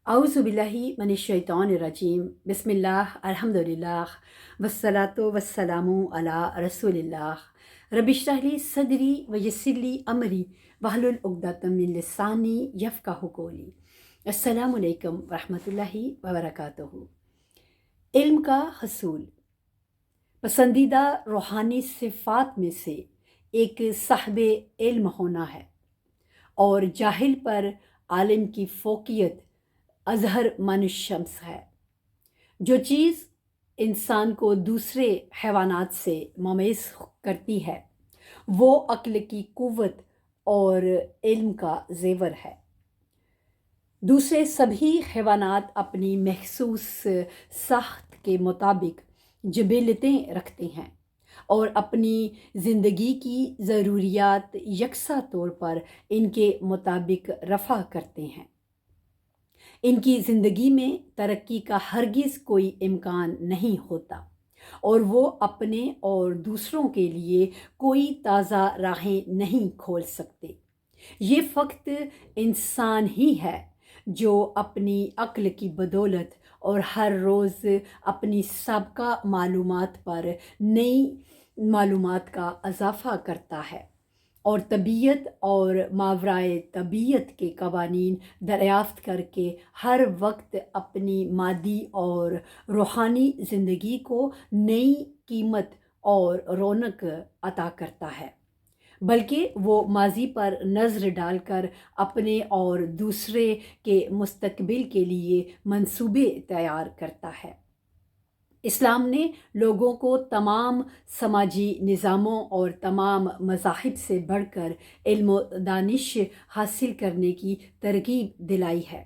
اعوذ باللہ من الشیطان الرجیم بسم اللہ الحمدللہ والصلاة والسلام علی رسول اللہ رب اشرح لی صدری ویسر لی امری واحلل عقدۃ من لسانی یفقہوا قولی۔ السلام علیکم ورحمۃ اللہ وبرکاتہ۔ علم کا حصول پسندیدہ روحانی صفات میں سے ایک صاحب علم ہونا ہے، اور جاہل پر عالم کی فوقیت اظہر من الشمس ہے۔ جو چیز انسان کو دوسرے حیوانات سے ممیز کرتی ہے وہ عقل کی قوت اور علم کا زیور ہے۔ دوسرے سبھی حیوانات اپنی محسوس ساخت کے مطابق جبلتیں رکھتے ہیں اور اپنی زندگی کی ضروریات یکساں طور پر ان کے مطابق رفع کرتے ہیں۔ ان کی زندگی میں ترقی کا ہرگز کوئی امکان نہیں ہوتا، اور وہ اپنے اور دوسروں کے لیے کوئی تازہ راہیں نہیں کھول سکتے۔ یہ فقط انسان ہی ہے جو اپنی عقل کی بدولت اور ہر روز اپنی سابقہ معلومات پر نئی معلومات کا اضافہ کرتا ہے اور طبیعت اور ماورائے طبیعت کے قوانین دریافت کر کے ہر وقت اپنی مادی اور روحانی زندگی کو نئی قیمت اور رونق عطا کرتا ہے، بلکہ وہ ماضی پر نظر ڈال کر اپنے اور دوسرے کے مستقبل کے لیے منصوبے تیار کرتا ہے۔ اسلام نے لوگوں کو تمام سماجی نظاموں اور تمام مذاہب سے بڑھ کر علم و دانش حاصل کرنے کی ترغیب دلائی ہے۔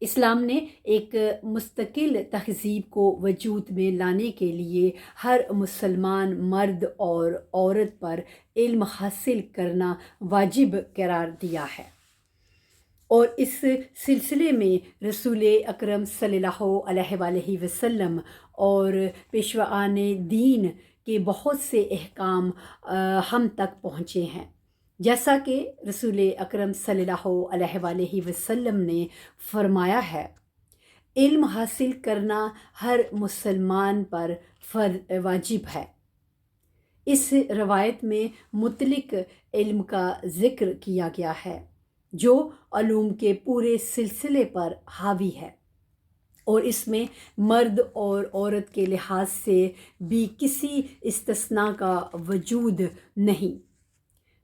اسلام نے ایک مستقل تہذیب کو وجود میں لانے کے لیے ہر مسلمان مرد اور عورت پر علم حاصل کرنا واجب قرار دیا ہے، اور اس سلسلے میں رسول اکرم صلی اللہ علیہ وآلہ وسلم اور پیشوان دین کے بہت سے احکام ہم تک پہنچے ہیں، جیسا کہ رسول اکرم صلی اللہ علیہ وآلہ وسلم نے فرمایا ہے، علم حاصل کرنا ہر مسلمان پر واجب ہے۔ اس روایت میں مطلق علم کا ذکر کیا گیا ہے جو علوم کے پورے سلسلے پر حاوی ہے، اور اس میں مرد اور عورت کے لحاظ سے بھی کسی استثناء کا وجود نہیں۔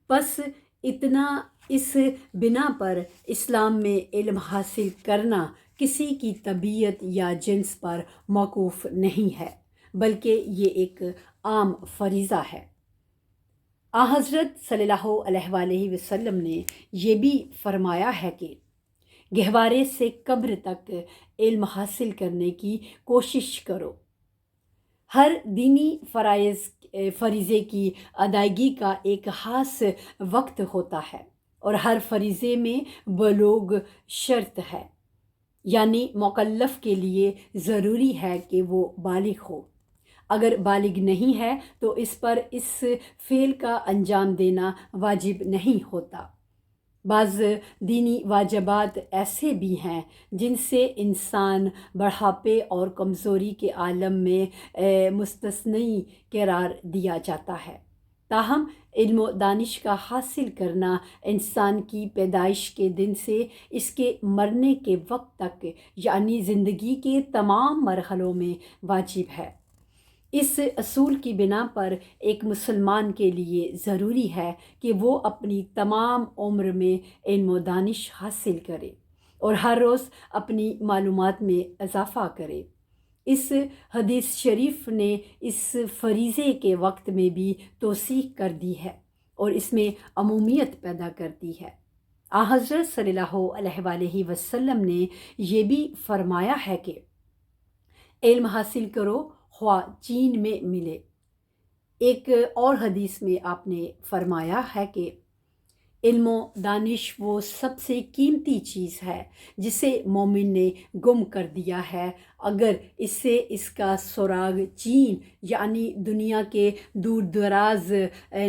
پس اتنا اس بنا پر اسلام میں علم حاصل کرنا کسی کی طبیعت یا جنس پر موقوف نہیں ہے، بلکہ یہ ایک عام فریضہ ہے۔ حضرت صلی اللہ علیہ وآلہ وسلم نے یہ بھی فرمایا ہے کہ گہوارے سے قبر تک علم حاصل کرنے کی کوشش کرو۔ ہر دینی فریضے کی ادائیگی کا ایک خاص وقت ہوتا ہے، اور ہر فریضے میں بلوغ شرط ہے، یعنی مکلف کے لیے ضروری ہے کہ وہ بالغ ہو۔ اگر بالغ نہیں ہے تو اس پر اس فعل کا انجام دینا واجب نہیں ہوتا۔ بعض دینی واجبات ایسے بھی ہیں جن سے انسان بڑھاپے اور کمزوری کے عالم میں مستثنی قرار دیا جاتا ہے، تاہم علم و دانش کا حاصل کرنا انسان کی پیدائش کے دن سے اس کے مرنے کے وقت تک، یعنی زندگی کے تمام مرحلوں میں واجب ہے۔ اس اصول کی بنا پر ایک مسلمان کے لیے ضروری ہے کہ وہ اپنی تمام عمر میں علم و دانش حاصل کرے اور ہر روز اپنی معلومات میں اضافہ کرے۔ اس حدیث شریف نے اس فریضے کے وقت میں بھی توسیع کر دی ہے اور اس میں عمومیت پیدا کر دی ہے۔ حضرت صلی اللہ علیہ وآلہ وسلم نے یہ بھی فرمایا ہے کہ علم حاصل کرو خواہ چین میں ملے۔ ایک اور حدیث میں آپ نے فرمایا ہے کہ علم و دانش وہ سب سے قیمتی چیز ہے جسے مومن نے گم کر دیا ہے، اگر اس سے اس کا سراغ چین یعنی دنیا کے دور دراز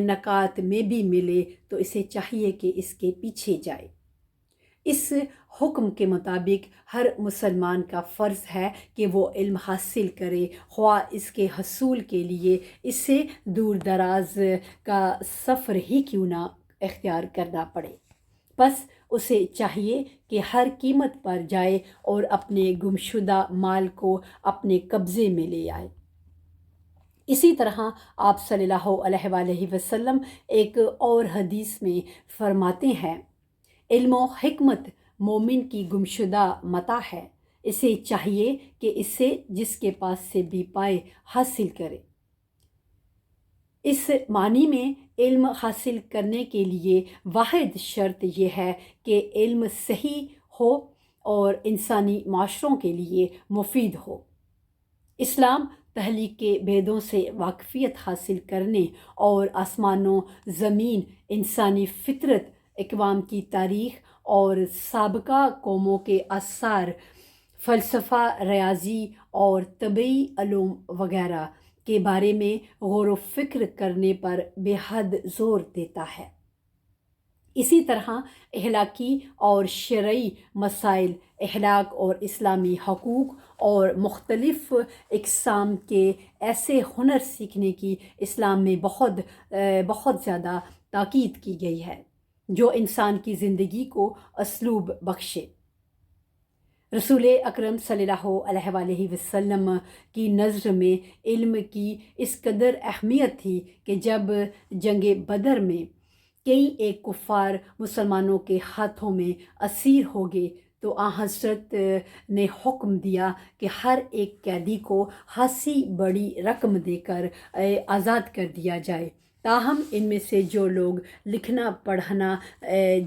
نقاط میں بھی ملے تو اسے چاہیے کہ اس کے پیچھے جائے۔ اس حکم کے مطابق ہر مسلمان کا فرض ہے کہ وہ علم حاصل کرے، خواہ اس کے حصول کے لیے اس سے دور دراز کا سفر ہی کیوں نہ اختیار کرنا پڑے۔ بس اسے چاہیے کہ ہر قیمت پر جائے اور اپنے گمشدہ مال کو اپنے قبضے میں لے آئے۔ اسی طرح آپ صلی اللہ علیہ وآلہ وسلم ایک اور حدیث میں فرماتے ہیں، علم و حکمت مومن کی گمشدہ متاع ہے، اسے چاہیے کہ اسے جس کے پاس سے بھی پائے حاصل کرے۔ اس معنی میں علم حاصل کرنے کے لیے واحد شرط یہ ہے کہ علم صحیح ہو اور انسانی معاشروں کے لیے مفید ہو۔ اسلام تخلیق کے بھیدوں سے واقفیت حاصل کرنے اور آسمان و زمین، انسانی فطرت، اقوام کی تاریخ اور سابقہ قوموں کے آثار، فلسفہ، ریاضی اور طبعی علوم وغیرہ کے بارے میں غور و فکر کرنے پر بے حد زور دیتا ہے۔ اسی طرح اخلاقی اور شرعی مسائل، اخلاق اور اسلامی حقوق اور مختلف اقسام کے ایسے ہنر سیکھنے کی اسلام میں بہت زیادہ تاکید کی گئی ہے جو انسان کی زندگی کو اسلوب بخشے۔ رسول اکرم صلی اللہ علیہ وآلہ وسلم کی نظر میں علم کی اس قدر اہمیت تھی کہ جب جنگ بدر میں کئی ایک کفار مسلمانوں کے ہاتھوں میں اسیر ہو گئے تو حضرت نے حکم دیا کہ ہر ایک قیدی کو خاصی بڑی رقم دے کر آزاد کر دیا جائے۔ تاہم ان میں سے جو لوگ لکھنا پڑھنا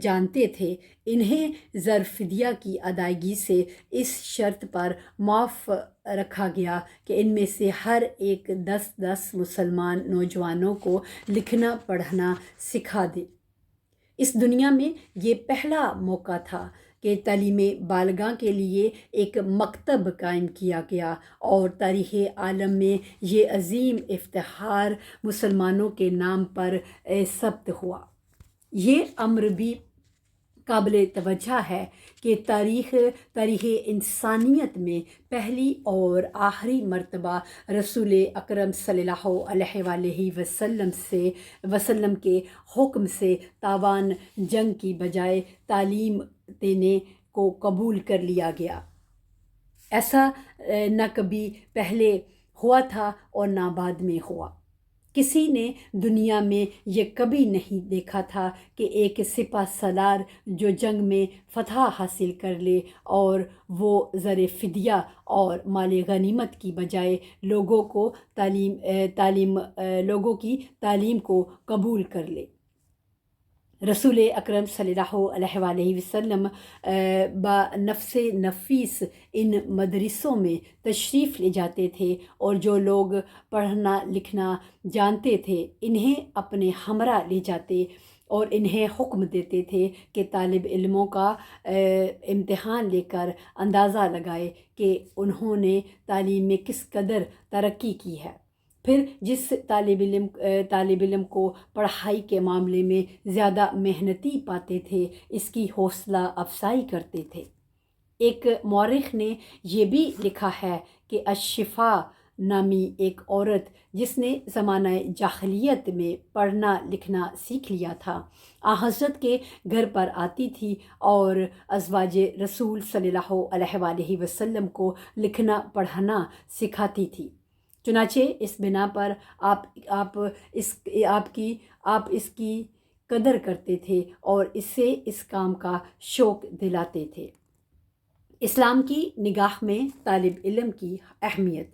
جانتے تھے انہیں زر فدیہ کی ادائیگی سے اس شرط پر معاف رکھا گیا کہ ان میں سے ہر ایک 10 مسلمان نوجوانوں کو لکھنا پڑھنا سکھا دے۔ اس دنیا میں یہ پہلا موقع تھا کہ تعلیم بالغاں کے لیے ایک مکتب قائم کیا گیا اور تاریخ عالم میں یہ عظیم افتخار مسلمانوں کے نام پر ثبت ہوا۔ یہ امر بھی قابل توجہ ہے کہ تاریخ انسانیت میں پہلی اور آخری مرتبہ رسول اکرم صلی اللہ علیہ وآلہ وسلم کے حکم سے تاوان جنگ کی بجائے تعلیم دینے کو قبول کر لیا گیا۔ ایسا نہ کبھی پہلے ہوا تھا اور نہ بعد میں ہوا۔ کسی نے دنیا میں یہ کبھی نہیں دیکھا تھا کہ ایک سپہ سالار جو جنگ میں فتح حاصل کر لے اور وہ زر فدیہ اور مال غنیمت کی بجائے لوگوں کی تعلیم کو قبول کر لے۔ رسول اکرم صلی اللہ علیہ وآلہ وسلم بنفس نفیس ان مدرسوں میں تشریف لے جاتے تھے اور جو لوگ پڑھنا لکھنا جانتے تھے انہیں اپنے ہمراہ لے جاتے اور انہیں حکم دیتے تھے کہ طالب علموں کا امتحان لے کر اندازہ لگائے کہ انہوں نے تعلیم میں کس قدر ترقی کی ہے۔ پھر جس طالب علم کو پڑھائی کے معاملے میں زیادہ محنتی پاتے تھے اس کی حوصلہ افزائی کرتے تھے۔ ایک مورخ نے یہ بھی لکھا ہے کہ الشفا نامی ایک عورت جس نے زمانہ جاہلیت میں پڑھنا لکھنا سیکھ لیا تھا حضرت کے گھر پر آتی تھی اور ازواج رسول صلی اللہ علیہ وآلہ وسلم کو لکھنا پڑھنا سکھاتی تھی۔ چنانچہ اس بنا پر آپ اس کی قدر کرتے تھے اور اسے اس کام کا شوق دلاتے تھے۔ اسلام کی نگاہ میں طالب علم کی اہمیت،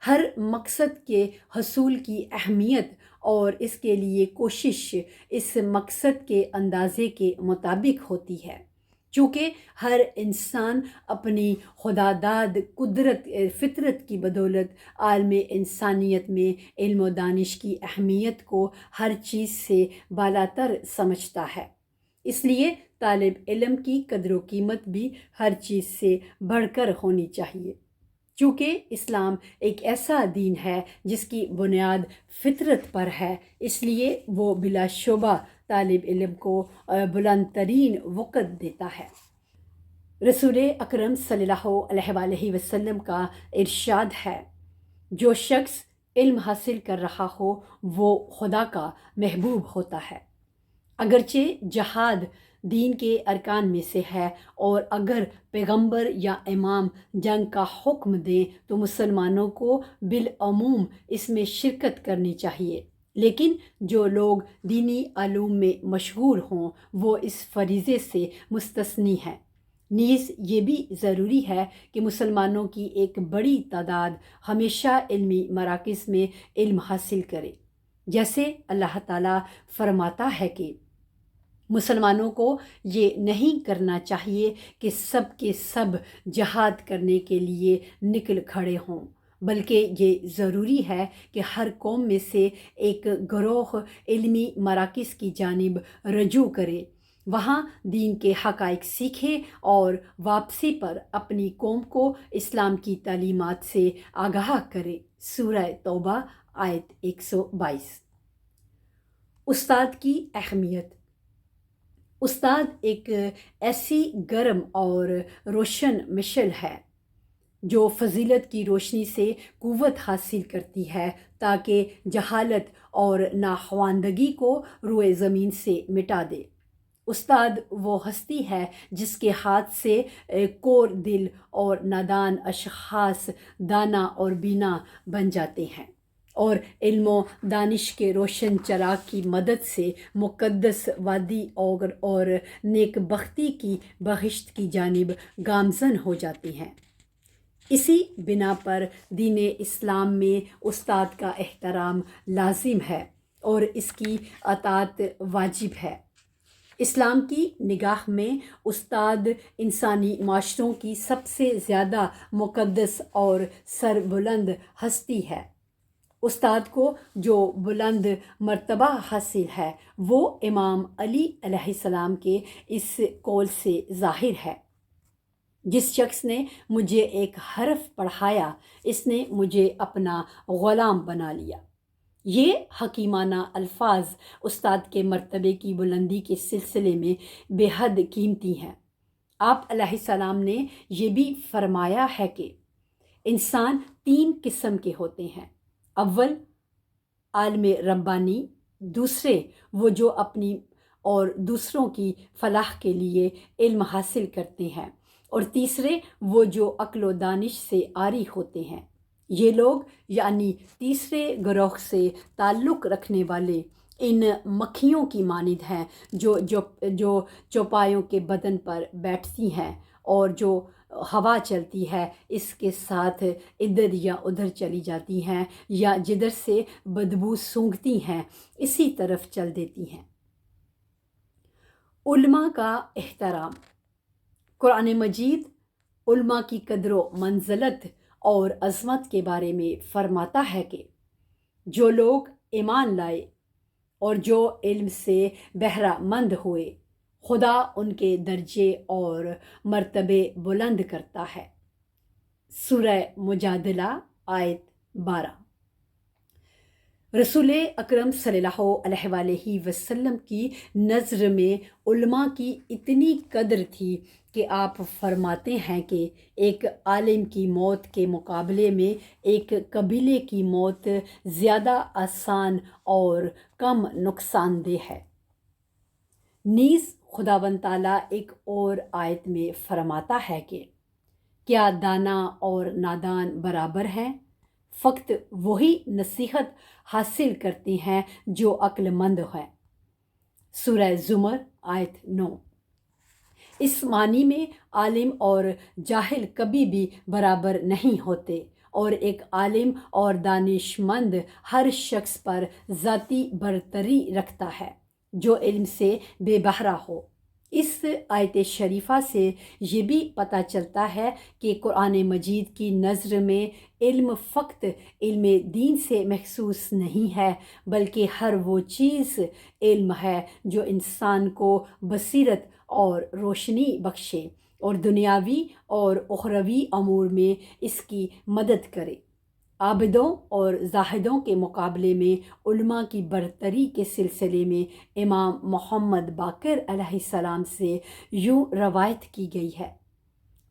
ہر مقصد کے حصول کی اہمیت اور اس کے لیے کوشش اس مقصد کے اندازے کے مطابق ہوتی ہے۔ چونکہ ہر انسان اپنی خداداد فطرت کی بدولت عالم انسانیت میں علم و دانش کی اہمیت کو ہر چیز سے بالاتر سمجھتا ہے، اس لیے طالب علم کی قدر و قیمت بھی ہر چیز سے بڑھ کر ہونی چاہیے۔ چونکہ اسلام ایک ایسا دین ہے جس کی بنیاد فطرت پر ہے، اس لیے وہ بلا شبہ طالب علم کو بلند ترین وقت دیتا ہے۔ رسول اکرم صلی اللہ علیہ وآلہ وسلم کا ارشاد ہے، جو شخص علم حاصل کر رہا ہو وہ خدا کا محبوب ہوتا ہے۔ اگرچہ جہاد دین کے ارکان میں سے ہے، اور اگر پیغمبر یا امام جنگ کا حکم دیں تو مسلمانوں کو بالعموم اس میں شرکت کرنی چاہیے، لیکن جو لوگ دینی علوم میں مشغول ہوں وہ اس فریضے سے مستثنی ہیں۔ نیز یہ بھی ضروری ہے کہ مسلمانوں کی ایک بڑی تعداد ہمیشہ علمی مراکز میں علم حاصل کرے، جیسے اللہ تعالیٰ فرماتا ہے کہ مسلمانوں کو یہ نہیں کرنا چاہیے کہ سب کے سب جہاد کرنے کے لیے نکل کھڑے ہوں، بلکہ یہ ضروری ہے کہ ہر قوم میں سے ایک گروہ علمی مراکز کی جانب رجوع کرے، وہاں دین کے حقائق سیکھے اور واپسی پر اپنی قوم کو اسلام کی تعلیمات سے آگاہ کرے۔ سورہ توبہ آیت 122۔ استاد کی اہمیت۔ استاد ایک ایسی گرم اور روشن مشعل ہے جو فضیلت کی روشنی سے قوت حاصل کرتی ہے تاکہ جہالت اور ناخواندگی کو روئے زمین سے مٹا دے۔ استاد وہ ہستی ہے جس کے ہاتھ سے کور دل اور نادان اشخاص دانا اور بینا بن جاتے ہیں، اور علم و دانش کے روشن چراغ کی مدد سے مقدس وادی اور نیک بختی کی بہشت کی جانب گامزن ہو جاتی ہیں۔ اسی بنا پر دین اسلام میں استاد کا احترام لازم ہے اور اس کی اطاعت واجب ہے۔ اسلام کی نگاہ میں استاد انسانی معاشروں کی سب سے زیادہ مقدس اور سربلند ہستی ہے۔ استاد کو جو بلند مرتبہ حاصل ہے وہ امام علی علیہ السلام کے اس قول سے ظاہر ہے، جس شخص نے مجھے ایک حرف پڑھایا اس نے مجھے اپنا غلام بنا لیا۔ یہ حکیمانہ الفاظ استاد کے مرتبے کی بلندی کے سلسلے میں بے حد قیمتی ہیں۔ آپ علیہ السلام نے یہ بھی فرمایا ہے کہ انسان 3 قسم کے ہوتے ہیں، اول عالم ربانی، دوسرے وہ جو اپنی اور دوسروں کی فلاح کے لیے علم حاصل کرتے ہیں، اور تیسرے وہ جو عقل و دانش سے عاری ہوتے ہیں۔ یہ لوگ یعنی تیسرے گروہ سے تعلق رکھنے والے ان مکھیوں کی مانند ہیں جو چوپایوں کے بدن پر بیٹھتی ہیں اور جو ہوا چلتی ہے اس کے ساتھ ادھر یا ادھر چلی جاتی ہیں، یا جدھر سے بدبو سونگھتی ہیں اسی طرف چل دیتی ہیں۔ علماء کا احترام۔ قرآن مجید علماء کی قدر و منزلت اور عظمت کے بارے میں فرماتا ہے کہ جو لوگ ایمان لائے اور جو علم سے بہرہ مند ہوئے خدا ان کے درجے اور مرتبے بلند کرتا ہے۔ سورہ مجادلہ آیت 12۔ رسول اکرم صلی اللہ علیہ وآلہ وسلم کی نظر میں علماء کی اتنی قدر تھی کہ آپ فرماتے ہیں کہ ایک عالم کی موت کے مقابلے میں ایک قبیلے کی موت زیادہ آسان اور کم نقصان دہ ہے۔ نیز خداوند تعالیٰ ایک اور آیت میں فرماتا ہے کہ کیا دانا اور نادان برابر ہیں؟ فقط وہی نصیحت حاصل کرتے ہیں جو عقل مند ہے۔ سورہ زمر آیت 9۔ اس معنی میں عالم اور جاہل کبھی بھی برابر نہیں ہوتے، اور ایک عالم اور دانش مند ہر شخص پر ذاتی برتری رکھتا ہے جو علم سے بے بہرہ ہو۔ اس آیت شریفہ سے یہ بھی پتہ چلتا ہے کہ قرآن مجید کی نظر میں علم فقط علم دین سے مخصوص نہیں ہے، بلکہ ہر وہ چیز علم ہے جو انسان کو بصیرت اور روشنی بخشے، اور دنیاوی اور اخروی امور میں اس کی مدد کرے۔ عابدوں اور زاہدوں کے مقابلے میں علماء کی برتری کے سلسلے میں امام محمد باقر علیہ السلام سے یوں روایت کی گئی ہے: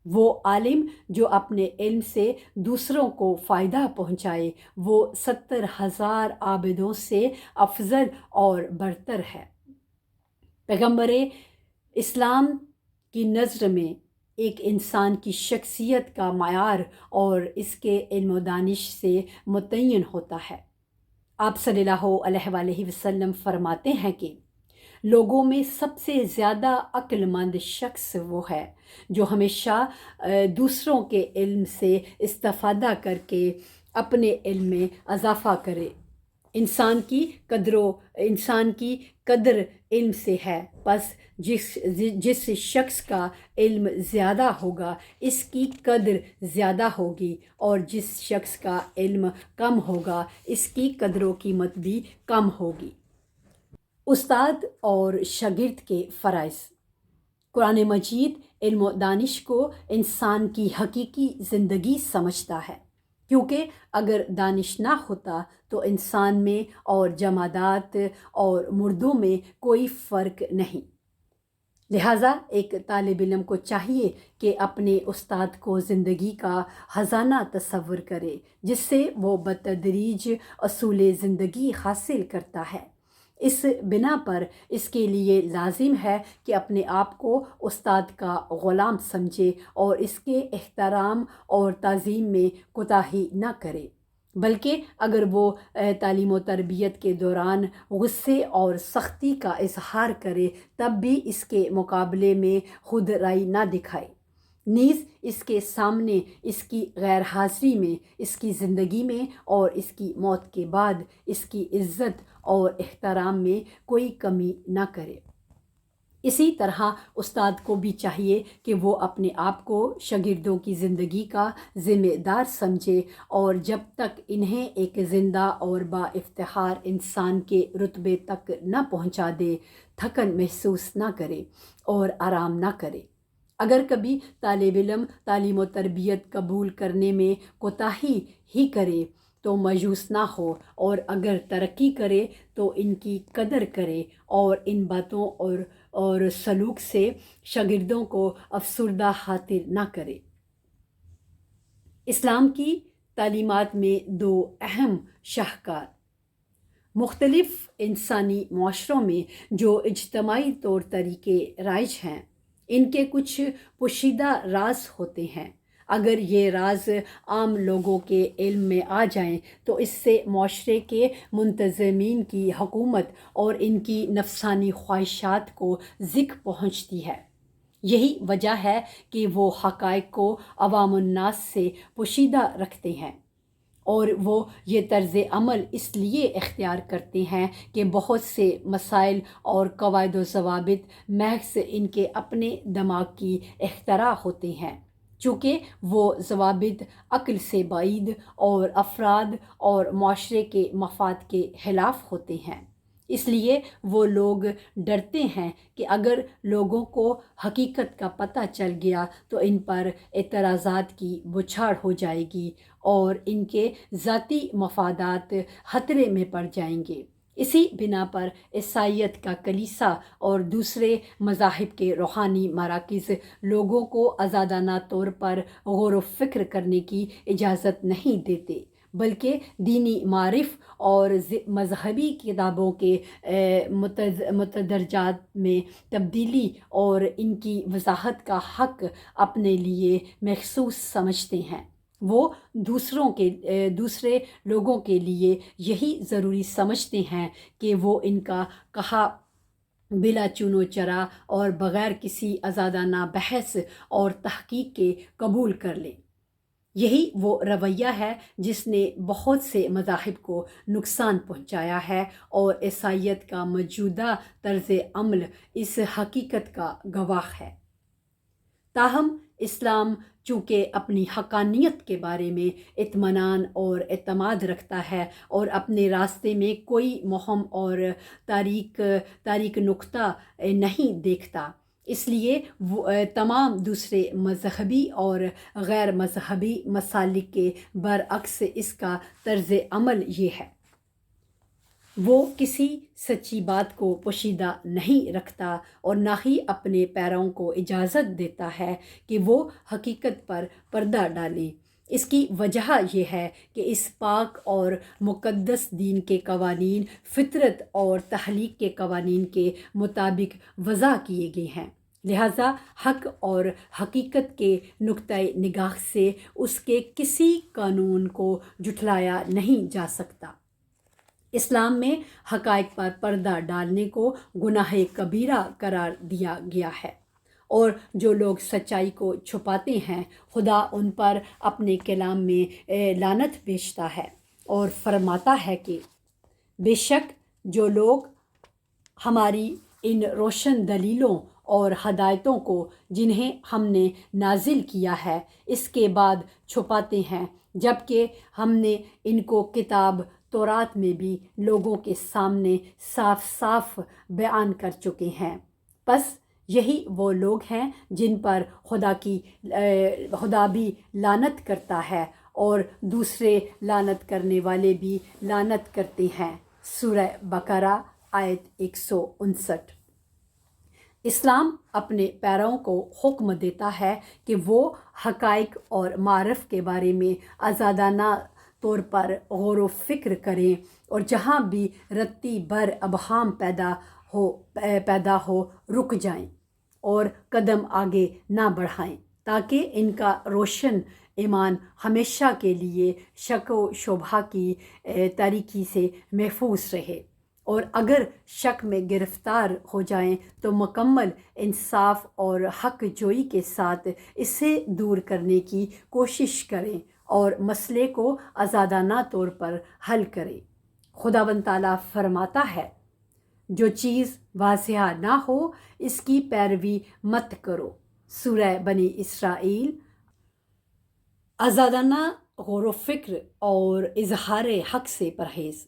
وہ عالم جو اپنے علم سے دوسروں کو فائدہ پہنچائے وہ 70,000 عابدوں سے افضل اور برتر ہے۔ پیغمبر اسلام کی نظر میں ایک انسان کی شخصیت کا معیار اور اس کے علم و دانش سے متعین ہوتا ہے۔ آپ صلی اللہ علیہ وآلہ وسلم فرماتے ہیں کہ لوگوں میں سب سے زیادہ عقل مند شخص وہ ہے جو ہمیشہ دوسروں کے علم سے استفادہ کر کے اپنے علم میں اضافہ کرے۔ انسان کی قدر علم سے ہے، پس جس شخص کا علم زیادہ ہوگا اس کی قدر زیادہ ہوگی، اور جس شخص کا علم کم ہوگا اس کی قدر و قیمت بھی کم ہوگی۔ استاد اور شاگرد کے فرائض۔ قرآن مجید علم و دانش کو انسان کی حقیقی زندگی سمجھتا ہے، کیونکہ اگر دانش نہ ہوتا تو انسان میں اور جمادات اور مردوں میں کوئی فرق نہیں۔ لہٰذا ایک طالب علم کو چاہیے کہ اپنے استاد کو زندگی کا خزانہ تصور کرے جس سے وہ بتدریج اصول زندگی حاصل کرتا ہے۔ اس بنا پر اس کے لیے لازم ہے کہ اپنے آپ کو استاد کا غلام سمجھے اور اس کے احترام اور تعظیم میں کوتاہی نہ کرے، بلکہ اگر وہ تعلیم و تربیت کے دوران غصے اور سختی کا اظہار کرے تب بھی اس کے مقابلے میں خود رائی نہ دکھائے، نیز اس کے سامنے اس کی غیر حاضری میں، اس کی زندگی میں اور اس کی موت کے بعد اس کی عزت اور احترام میں کوئی کمی نہ کرے۔ اسی طرح استاد کو بھی چاہیے کہ وہ اپنے آپ کو شاگردوں کی زندگی کا ذمہ دار سمجھے اور جب تک انہیں ایک زندہ اور با افتخار انسان کے رتبے تک نہ پہنچا دے تھکن محسوس نہ کرے اور آرام نہ کرے۔ اگر کبھی طالب علم تعلیم و تربیت قبول کرنے میں کوتاہی ہی کرے تو مایوس نہ ہو، اور اگر ترقی کرے تو ان کی قدر کرے اور ان باتوں اور سلوک سے شاگردوں کو افسردہ خاطر نہ کرے۔ اسلام کی تعلیمات میں دو اہم شاہکار۔ مختلف انسانی معاشروں میں جو اجتماعی طور طریقے رائج ہیں ان کے کچھ پوشیدہ راز ہوتے ہیں۔ اگر یہ راز عام لوگوں کے علم میں آ جائیں تو اس سے معاشرے کے منتظمین کی حکومت اور ان کی نفسانی خواہشات کو زک پہنچتی ہے۔ یہی وجہ ہے کہ وہ حقائق کو عوام الناس سے پوشیدہ رکھتے ہیں، اور وہ یہ طرز عمل اس لیے اختیار کرتے ہیں کہ بہت سے مسائل اور قواعد و ضوابط محض ان کے اپنے دماغ کی اختراع ہوتے ہیں، چونکہ وہ ضوابط عقل سے بعید اور افراد اور معاشرے کے مفاد کے خلاف ہوتے ہیں۔ اس لیے وہ لوگ ڈرتے ہیں کہ اگر لوگوں کو حقیقت کا پتہ چل گیا تو ان پر اعتراضات کی بچھاڑ ہو جائے گی اور ان کے ذاتی مفادات خطرے میں پڑ جائیں گے۔ اسی بنا پر عیسائیت کا کلیسا اور دوسرے مذاہب کے روحانی مراکز لوگوں کو آزادانہ طور پر غور و فکر کرنے کی اجازت نہیں دیتے، بلکہ دینی معارف اور مذہبی کتابوں کے متدرجات میں تبدیلی اور ان کی وضاحت کا حق اپنے لیے مخصوص سمجھتے ہیں۔ وہ دوسرے لوگوں کے لیے یہی ضروری سمجھتے ہیں کہ وہ ان کا کہا بلا چون و چرا اور بغیر کسی آزادانہ بحث اور تحقیق کے قبول کر لیں۔ یہی وہ رویہ ہے جس نے بہت سے مذاہب کو نقصان پہنچایا ہے، اور عیسائیت کا موجودہ طرز عمل اس حقیقت کا گواہ ہے۔ تاہم اسلام چونکہ اپنی حقانیت کے بارے میں اطمینان اور اعتماد رکھتا ہے اور اپنے راستے میں کوئی مہم اور تاریک نقطہ نہیں دیکھتا، اس لیے وہ تمام دوسرے مذہبی اور غیر مذہبی مسالک کے برعکس اس کا طرز عمل یہ ہے، وہ کسی سچی بات کو پوشیدہ نہیں رکھتا اور نہ ہی اپنے پیرووں کو اجازت دیتا ہے کہ وہ حقیقت پر پردہ ڈالیں۔ اس کی وجہ یہ ہے کہ اس پاک اور مقدس دین کے قوانین فطرت اور تخلیق کے قوانین کے مطابق وضع کیے گئے ہیں، لہٰذا حق اور حقیقت کے نقطۂ نگاہ سے اس کے کسی قانون کو جھٹلایا نہیں جا سکتا۔ اسلام میں حقائق پر پردہ ڈالنے کو گناہ کبیرہ قرار دیا گیا ہے، اور جو لوگ سچائی کو چھپاتے ہیں خدا ان پر اپنے کلام میں لعنت بھیجتا ہے اور فرماتا ہے کہ بے شک جو لوگ ہماری ان روشن دلیلوں اور ہدایتوں کو جنہیں ہم نے نازل کیا ہے اس کے بعد چھپاتے ہیں، جبکہ ہم نے ان کو کتاب تورات میں بھی لوگوں کے سامنے صاف صاف بیان کر چکے ہیں، پس یہی وہ لوگ ہیں جن پر خدا بھی لعنت کرتا ہے اور دوسرے لعنت کرنے والے بھی لعنت کرتے ہیں۔ سورہ بقرہ آیت 159۔ اسلام اپنے پیرووں کو حکم دیتا ہے کہ وہ حقائق اور معارف کے بارے میں آزادانہ طور پر غور و فکر کریں اور جہاں بھی رتی بر ابہام پیدا ہو رک جائیں اور قدم آگے نہ بڑھائیں، تاکہ ان کا روشن ایمان ہمیشہ کے لیے شک و شبہ کی تاریکی سے محفوظ رہے، اور اگر شک میں گرفتار ہو جائیں تو مکمل انصاف اور حق جوئی کے ساتھ اسے دور کرنے کی کوشش کریں اور مسئلے کو آزادانہ طور پر حل کریں۔ خداوند تعالیٰ فرماتا ہے، جو چیز واضح نہ ہو اس کی پیروی مت کرو۔ سورہ بنی اسرائیل۔ آزادانہ غور و فکر اور اظہار حق سے پرہیز۔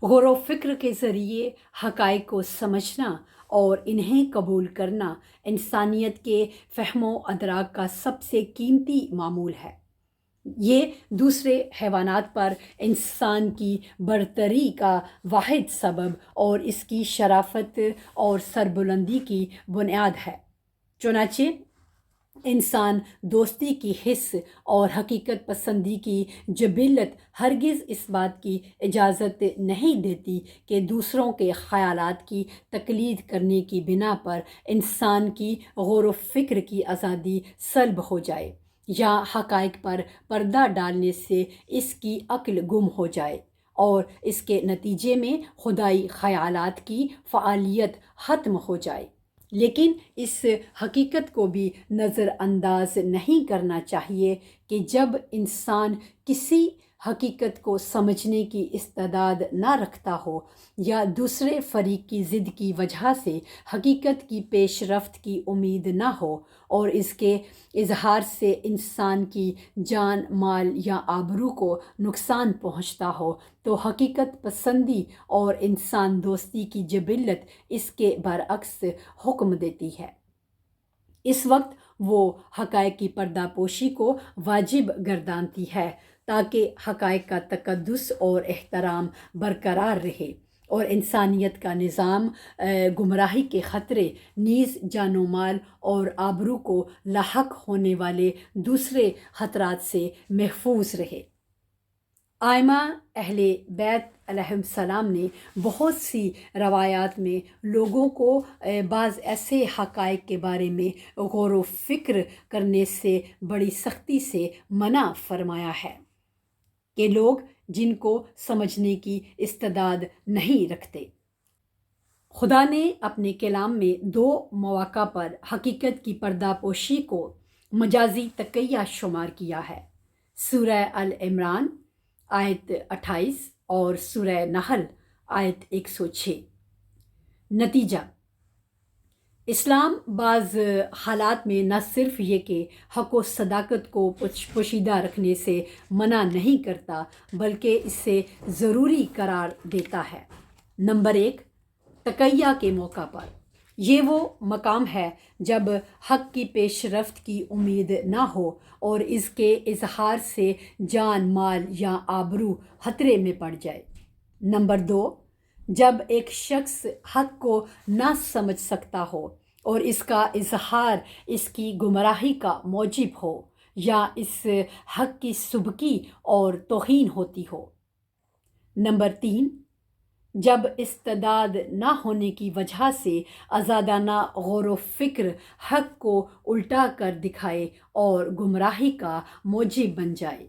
غور و فکر کے ذریعے حقائق کو سمجھنا اور انہیں قبول کرنا انسانیت کے فہم و ادراک کا سب سے قیمتی معمول ہے۔ یہ دوسرے حیوانات پر انسان کی برتری کا واحد سبب اور اس کی شرافت اور سربلندی کی بنیاد ہے۔ چنانچہ انسان دوستی کی حس اور حقیقت پسندی کی جبلت ہرگز اس بات کی اجازت نہیں دیتی کہ دوسروں کے خیالات کی تقلید کرنے کی بنا پر انسان کی غور و فکر کی آزادی سلب ہو جائے، یا حقائق پر پردہ ڈالنے سے اس کی عقل گم ہو جائے اور اس کے نتیجے میں خدائی خیالات کی فعالیت ختم ہو جائے۔ لیکن اس حقیقت کو بھی نظر انداز نہیں کرنا چاہیے کہ جب انسان کسی حقیقت کو سمجھنے کی استعداد نہ رکھتا ہو یا دوسرے فریق کی ضد کی وجہ سے حقیقت کی پیش رفت کی امید نہ ہو اور اس کے اظہار سے انسان کی جان، مال یا آبرو کو نقصان پہنچتا ہو، تو حقیقت پسندی اور انسان دوستی کی جبلت اس کے برعکس حکم دیتی ہے۔ اس وقت وہ حقائق کی پردہ پوشی کو واجب گردانتی ہے تاکہ حقائق کا تقدس اور احترام برقرار رہے اور انسانیت کا نظام گمراہی کے خطرے نیز جان و مال اور آبرو کو لاحق ہونے والے دوسرے خطرات سے محفوظ رہے۔ آئمہ اہل بیت علیہم السلام نے بہت سی روایات میں لوگوں کو بعض ایسے حقائق کے بارے میں غور و فکر کرنے سے بڑی سختی سے منع فرمایا ہے کہ لوگ جن کو سمجھنے کی استعداد نہیں رکھتے۔ خدا نے اپنے کلام میں 2 مواقع پر حقیقت کی پردہ پوشی کو مجازی تقیہ شمار کیا ہے، سورہ العمران آیت 28 اور سورہ نحل آیت 106۔ نتیجہ: اسلام بعض حالات میں نہ صرف یہ کہ حق و صداقت کو پوشیدہ رکھنے سے منع نہیں کرتا بلکہ اسے ضروری قرار دیتا ہے۔ نمبر 1، تقیہ کے موقع پر، یہ وہ مقام ہے جب حق کی پیش رفت کی امید نہ ہو اور اس کے اظہار سے جان مال یا آبرو خطرے میں پڑ جائے۔ نمبر 2، جب ایک شخص حق کو نہ سمجھ سکتا ہو اور اس کا اظہار اس کی گمراہی کا موجب ہو یا اس حق کی سبکی اور توہین ہوتی ہو۔ نمبر 3، جب استعداد نہ ہونے کی وجہ سے آزادانہ غور و فکر حق کو الٹا کر دکھائے اور گمراہی کا موجب بن جائے۔